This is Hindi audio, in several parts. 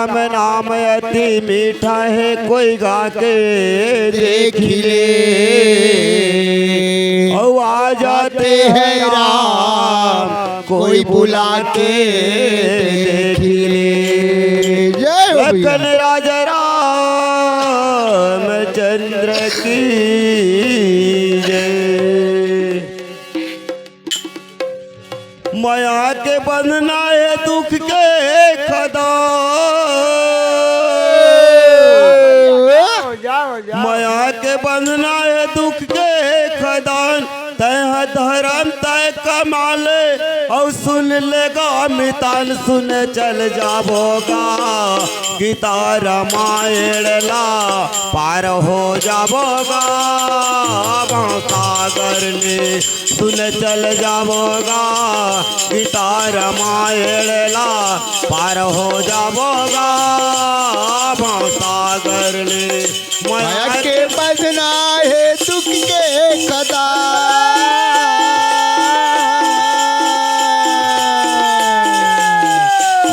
राम नाम अति मीठा है, कोई गा के देख ले। ओ आ जाते हैं राम, कोई बुला के देख ले। लखन राजा राम चंद्र की जय। माया के बंधना है दुख के खदान, माया के बंधना है दुख के खदान। तय धर्म तय कमाल और सुन लेगा मितान, सुन चल जाबोगा गीता रामायण ला पार हो जाबोगा सागर में। सुन चल जाबोगा गीता रामायण ला पार हो जाबोगा सागर में। माया के बंधना है दुख के खदान,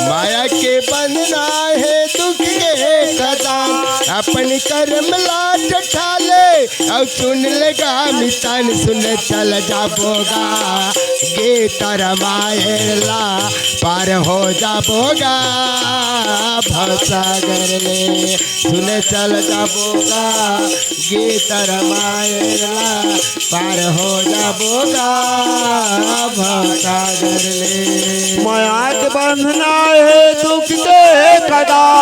माया के बंधना है दुख के खदान। अपन कर्म लाट ठाले और सुन लेगा मितान, सुन चल जाबोगा गीता रामायण ला पार हो जाबोगा भवसागर में। सुन चल जाबोगा गीता रामायण ला पार हो जाबोगा भवसागर में। माया के बंधना है दुख के खदान,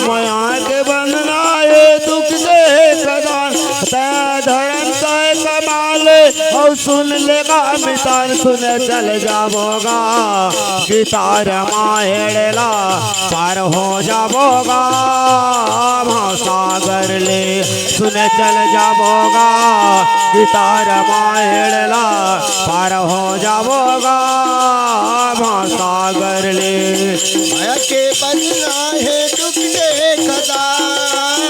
माया के बंधना है दुख के खदान। तय धर्म तय कमाल और सुन लेगा मितान, सुन चल जाबोगा गीता रामायण ला पार हो जाबोगा सागर ले। सुन चल जाबोगा गीता रामायण ला पार हो जाबोगा सागर ले। माया के बंधना है दुख के खदान,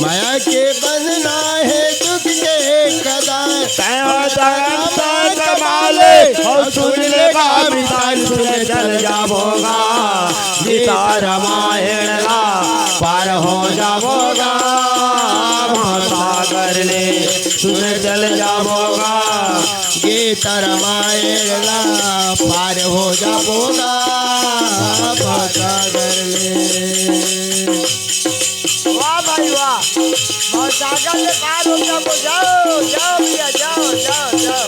माया के बंधना है दुख के खदान। धर्म तय कमाले और सुन लेगा मितान, सुन चल जाबोगा गीता रामायण ला पार हो जाबोगा सागर ले। सुन चल जाबोगा गीता रामायण ला पार हो जाबोगा भवसागर में। वाह भाई वाह, भवसागर में पार हो जाओ। जाओ जाओ भैया, जाओ जाओ जाओ।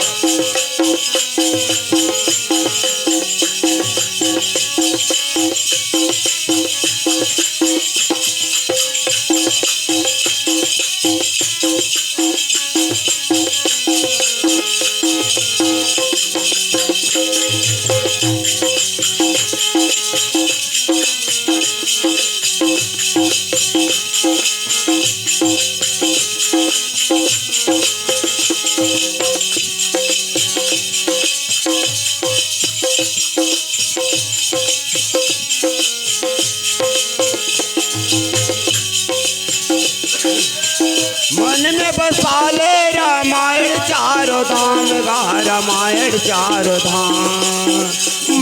मन में बसा ले रामायण चारों धाम गा रामायण चारों धाम।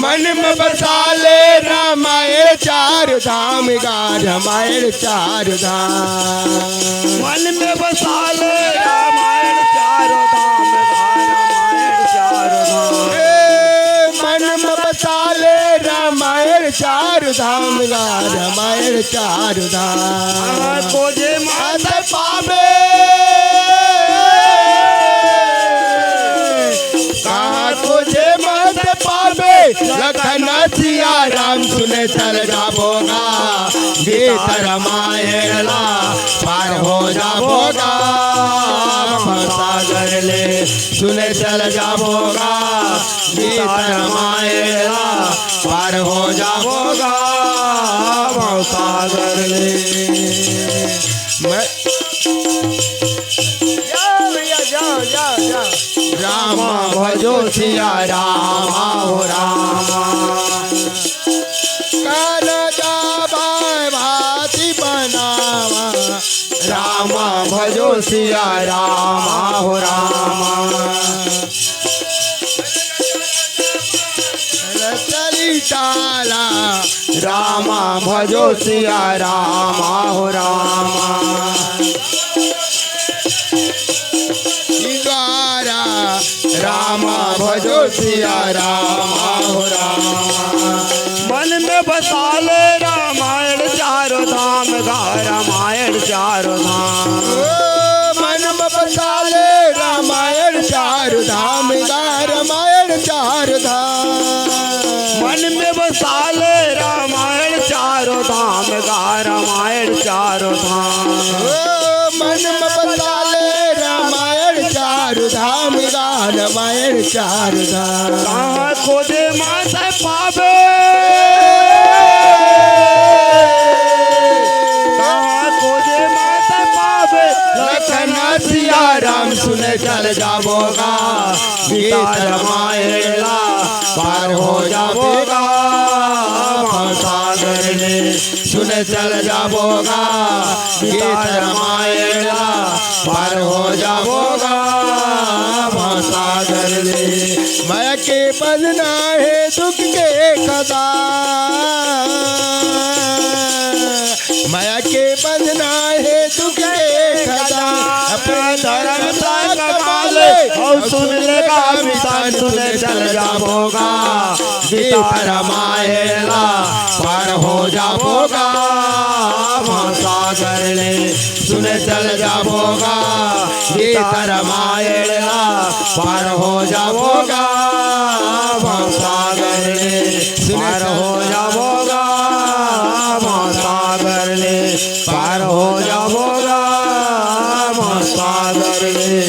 मन में बसा ले रामायण चार धाम गा रामायण चार धाम। मन में बसा ले रामायण चारों धाम गा रामायण चारों धाम। मन में बसा ले रामायण चार धाम गा रामायण चार धाम। खोजे मात पावे कहाँ खोजे मत पावे, लखन सिया राम सुने चल जाबोगा गीता रामायण ला पार हो जाबोगा भवसागर ले। सुने चल जाबोगा गीता रामायण ला पार हो जाबोगा भवसागर ले। जाओ भैया, जाओ जाओ जाओ। राम भजो सिया राम हो राम, कान जाबा भाती बनावा। राम भजो सिया राम हो राम, चली ताला रामा भजो सिया रामा हो रामा द्वारा रामा भजो सिया रामा हो रामा मन में बसा ले रामायण चारों धाम गा रामायण चारों धाम मन में बसा ले रामायण चार धाम गा रामायण चार धाम मन में बसा ले रामायण चारों धाम गा रामायण चारों धाम मन में बसा ले रामायण चार धाम गा रामायण चार धाम कहाँ खोजे माता पावे कहाँ खोजे माता पावे लखन सिया राम सुने चल जाबोगा गीता रामायण पार हो जाबोगा सागर में सुने चल जाबोगा गीता रामायण पार हो जाबोगा सागर में माया के बंधना है दुख के कदा माया के बंधना है दुख के कदा अपने धर्म का कमाल और सुन लेगा मिसान सुने चल जाबोगा गीता रामायण पार हो जाबोगा सागर में सुने चल जाबोगा गीता रामायण पार हो जाबोगा सागर में पार हो जाबोगा सागर में पार हो जाबोगा सागर में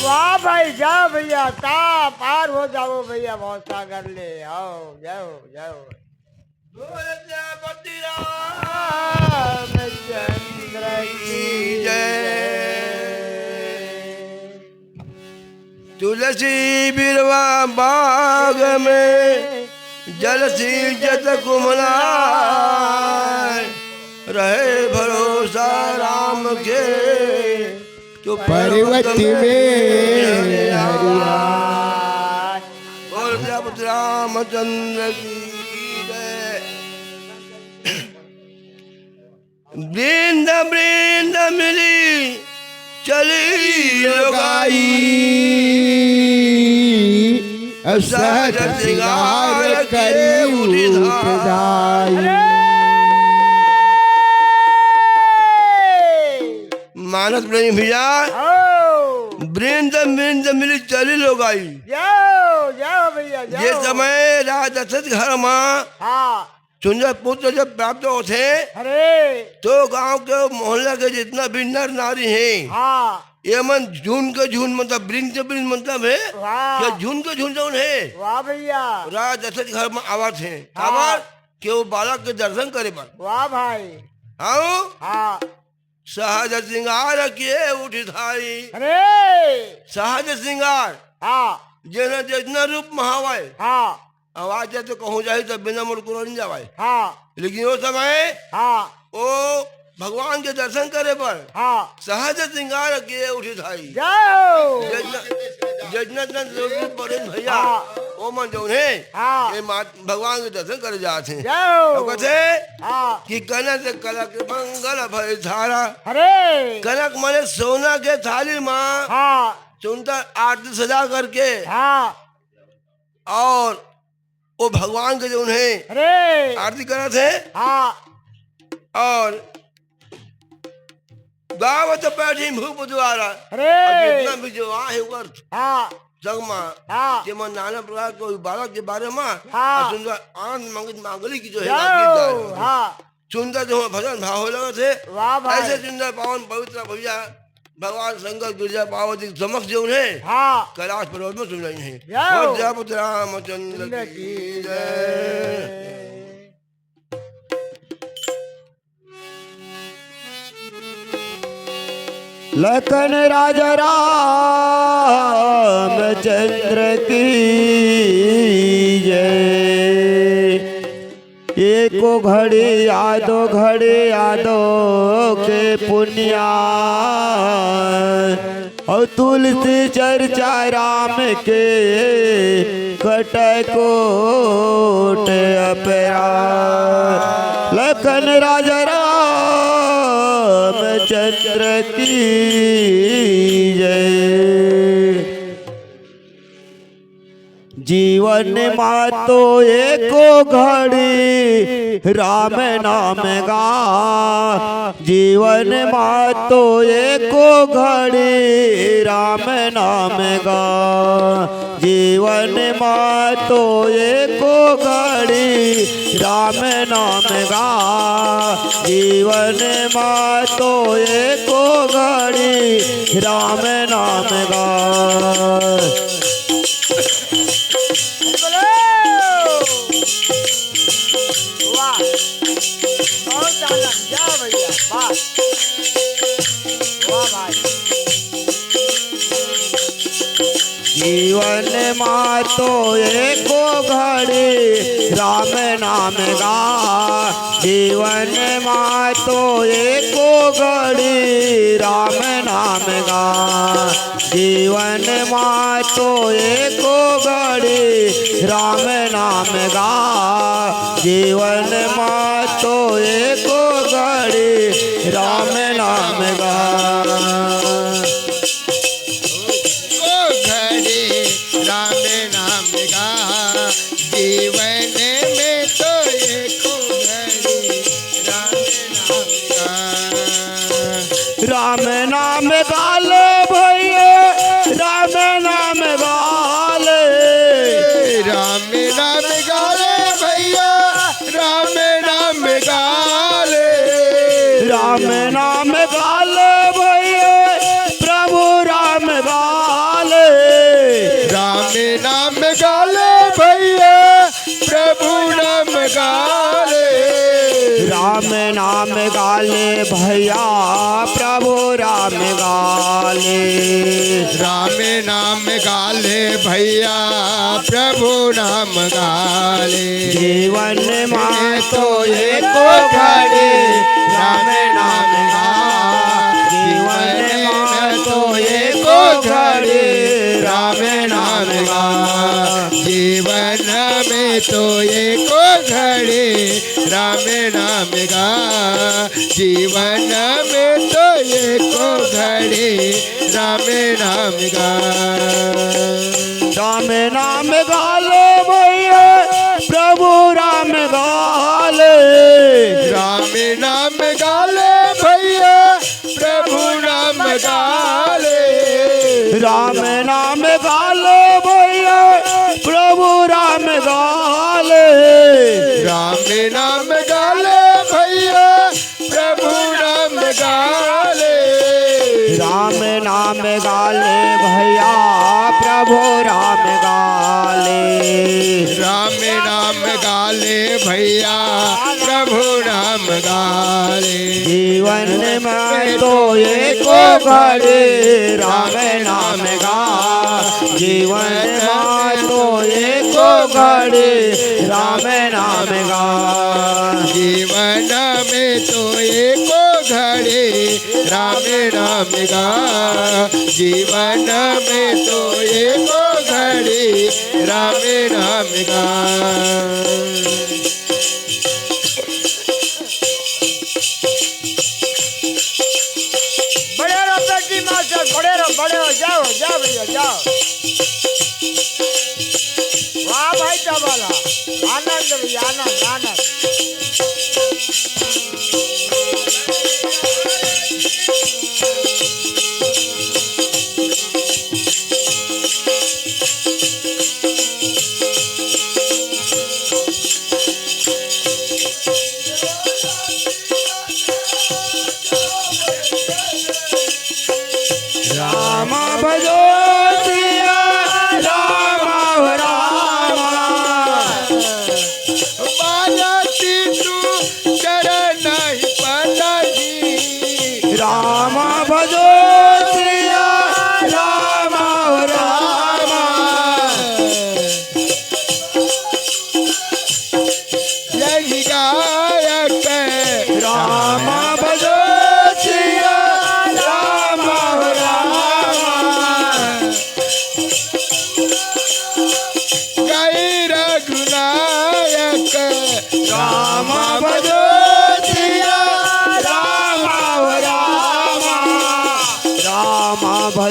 वाह भाई जाओ भैया ता पार हो जाओ भैया बहुत सागर ले आओ जाओ जाओ रामचंद्र की तुलसी बिरवा बाग में जलसी जत कुमला रहे भरोसा राम के तो पर्वत में हरिया बोल जब रामचंद्र की जय। वृंद वृंद मिली चली लगाई सहज श्रृंगार करे उठाई मानस प्रेमी भैया वृंद वृंद मिली चली लगाई जाओ जाओ भैया जाओ ये समय राजा दशरथ घर में हाँ सुंदर पुत्र जब प्राप्त होते अरे तो गांव के मोहल्ला के जितना भी नर नारी हैं हाँ ये मन झून के झून मतलब वृंद के वृंद मतलब है वाह कि झून के झून जौन है वाह भैया राजा दशरथ घर में आवाज है हाँ। आवाज कि वो बालक के दर्शन करे पर वाह भाई आओ हाँ सहज श्रृंगार किए उठी थाई अरे सहज श्रृंगार हाँ जेना जितना रूप महावाय हाँ आवाज जाए तो कहूँ जाए तो बिना मुड़ को नहीं जावाए हाँ लेकिन वो समय हाँ वो भगवान के दर्शन करे पर हाँ सहज श्रृंगार किए उठी थाई जाओ जजनत रूप बड़े भैया हाँ। वो मन जो है हाँ ये भगवान के दर्शन करे जाते हैं जाओ कहते हाँ कि कनक कलक मंगल भय धारा अरे कनक माने सोना के थाली माँ हाँ सुंदर आरती सजा करके हाँ और वो भगवान के जो है अरे आरती करे थे हाँ और गावत बैठी भूप द्वारा अरे जितना भी जो आहे वर्थ हाँ जगमा हाँ जे मन नाना प्रकार के बालक के बारे में हाँ। सुंदर आनंद मांगली की जो है जाओ हाँ सुंदर जो भजन भाव हो लगे थे वाह भाई ऐसे सुंदर पावन पवित्र भैया भगवान शंकर गिरजा पार्वती के समक्ष जो है हाँ कैलाश पर्वत में सुन रही है जाओ। प्रजापति रामचंद्र की जय। लखन राजा रामचंद्र की जय। एको घड़ी यादो के पुण्या और तुलसी चर्चा राम के कटकोट अपरा लखन राजा राम चंद्र की जय। जीवन मातो एको घड़ी राम नाम गा, जीवन मातो एको घड़ी राम नाम गा, जीवन मातो एको घड़ी राम नाम गा, जीवन मातो एको घड़ी राम नाम गा। वाह बहुत आनंद, जाओ भैया, वाह वाह भाई। जीवन मातो एको घड़ी राम नाम गा, जीवन मातो एको घड़ी राम नाम गा, जीवन मातो एको घड़ी राम नाम गा, जीवन मातो एको घड़ी राम नाम गा। राम नाम गा, जीवन में तो एको घड़ी राम नाम गा। राम नाम गाले भैया, राम नाम गाले, राम नाम गाले भैया, राम नाम गाले, राम नाम गाले भैया प्रभु राम गाले, राम नाम गाले भैया प्रभु नाम गाले, राम नाम गाले भैया प्रभु राम गाले, राम नाम गाले भैया प्रभु नाम गाले। जीवन में तो एको घड़ी राम नाम गा, जीवन में तो एको घड़ी राम नाम गा, जीवन में तो एको घड़ी राम नाम गा, जीवन में तो एको घड़ी राम नाम गा। राम नाम गाले भैया प्रभु राम गाले, राम नाम गाले भैया प्रभु नाम गाले, राम नाम गाले भैया प्रभु राम गाले, राम नाम गाले भैया प्रभु नाम गाले, राम नाम गाले भैया प्रभु राम गाले, राम नाम गाले भैया प्रभु नाम गाले। जीवन में तो एको घड़ी राम नाम गा, जीवन में तो एको घड़ी राम नाम गा, जीवन में तो एको घड़ी राम नाम गा, जीवन में तो एको घड़ी राम नाम गा। बड़े रहो बेटी मास्टर, बड़े रहो, जाओ जाओ भैया जाओ। वाह भाई डबल आनंद भैया, आनंद आनंद। राम भजो सिया राम राम, बालती तू चरण ही पलही, राम भजो सिया राम राम, यही गायक राम भजो सिया राम राम,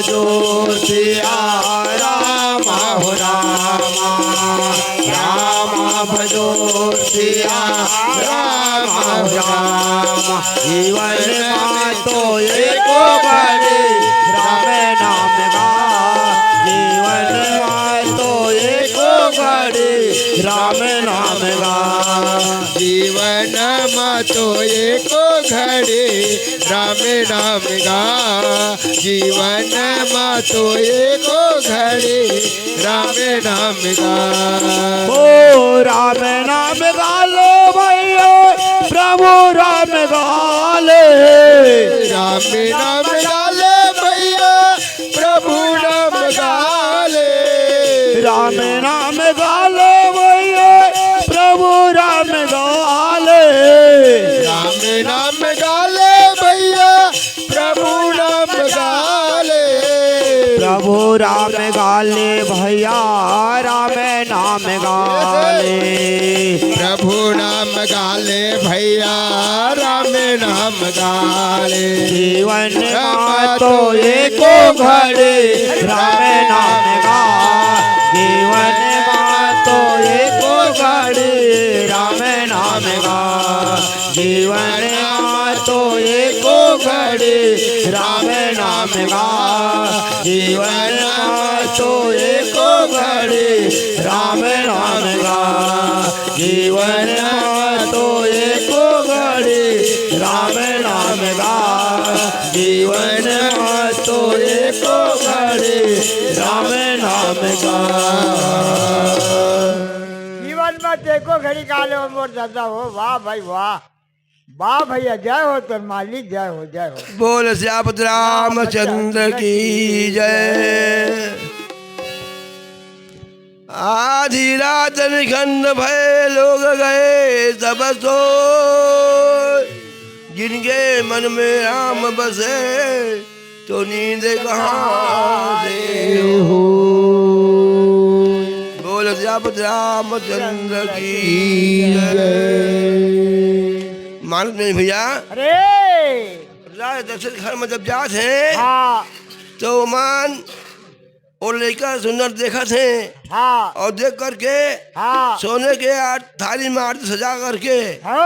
भजो सिया राम हो रामा, राम भजो सिया राम हो रामा। जीवन माँ तो एको घड़ी राम नाम गा, जीवन माँ तो एको घड़ी राम नाम गा। जीवन मा तो एको घड़ी राम नाम गा, जीवन मा तो एको घड़ी राम नाम गा। ओ राम नाम गालो भैया प्रभु राम गाले, राम नाम गाले भैया प्रभु नाम गाले, राम नाम गालो भैया प्रभु राम गाले, राम नाम गाले भैया प्रभु नाम गाले, प्रभु राम गाले भैया राम नाम गाले, प्रभु नाम गाले भैया राम नाम गाले। जीवन माँ तो एको घड़ी राम नाम गा, जीवन माँ तो एको घड़ी राम नाम गा, जीवन माँ तो एको घड़ी राम नाम गा, जीवन माँ तो एको घड़ी राम नाम गा, जीवन माँ तो एको घड़ी राम नाम गा, जीवन माँ तो एको घड़ी राम नाम गा। जीवन में देखो घड़ी काले मोर दादा हो। वाह भाई वाह, वाह भैया, जय हो तो मालिक, जय हो जय हो। बोल श्यामत रामचंद्र की जय। आधी रात निखंड भय लोग गए सब सो, जिनके मन में राम बसे तो नींद कहाँ से हो। बोल श्यामत रामचंद्र की जय। मानत नहीं भैया, अरे राजा दशरथ घर में जब जाते हैं हाँ तो मान और लड़का सुंदर देखा थे, हाँ और देख करके हाँ सोने के थाली में आरती सजा करके हो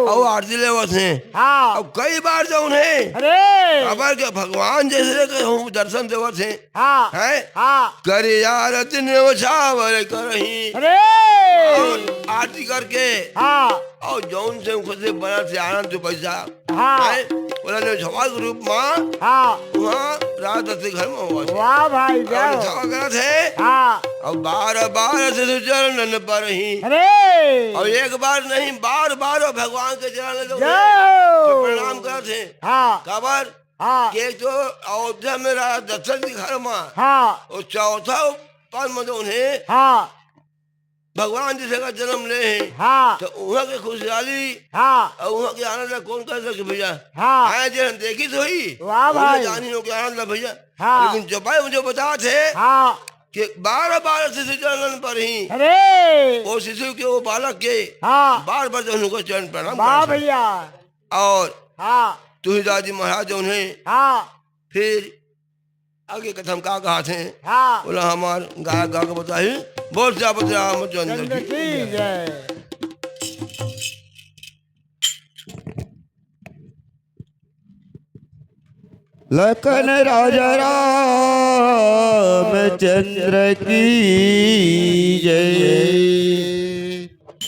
और आरती ले थे। हाँ अब कई बार जो उन्हें अरे खबर के भगवान जैसे दर्शन देव थे हाँ है हाँ करे आरती न्योछावर करही, अरे और आरती करके हाँ और जौन से खुद से बना से आनंद जो पैसा हाँ है बोला ने झवाल के रूप में हाँ वहाँ राजा के घर में हुआ थे। वाह भाई जय और हो। झवा करा थे हाँ और बार बार से चरण पर ही, अरे और एक बार नहीं बार बार भगवान के चरण लोग जय हो। प्रणाम करते। हाँ खबर हाँ कि तो अयोध्या में राजा दशरथ के घर में हाँ और चौथा पद में जो उन्हें हाँ भगवान जिसे का जन्म ले हैं, हाँ तो वहाँ की खुशहाली हाँ और वहाँ के आनंद कौन कर सके भैया। हाँ आए जो देखी तो ही वाह भाई। जानी हो के आनंद भैया। हाँ। लेकिन जो भाई मुझे बता थे हाँ कि 12 शिशु चरण पर ही अरे वो शिशु के वो बालक के हाँ बार बार जो उनको चरण प्रणाम वाह करते। भैया। और हाँ तुलसीदास जी महाराज उन्हें हाँ फिर आगे कथम का कहा थे हाँ बोला हमार गा गा के बताई। बोल श्यामत रामचंद्र चंद्र की की जय। लखन राजा राम चंद्र की जय।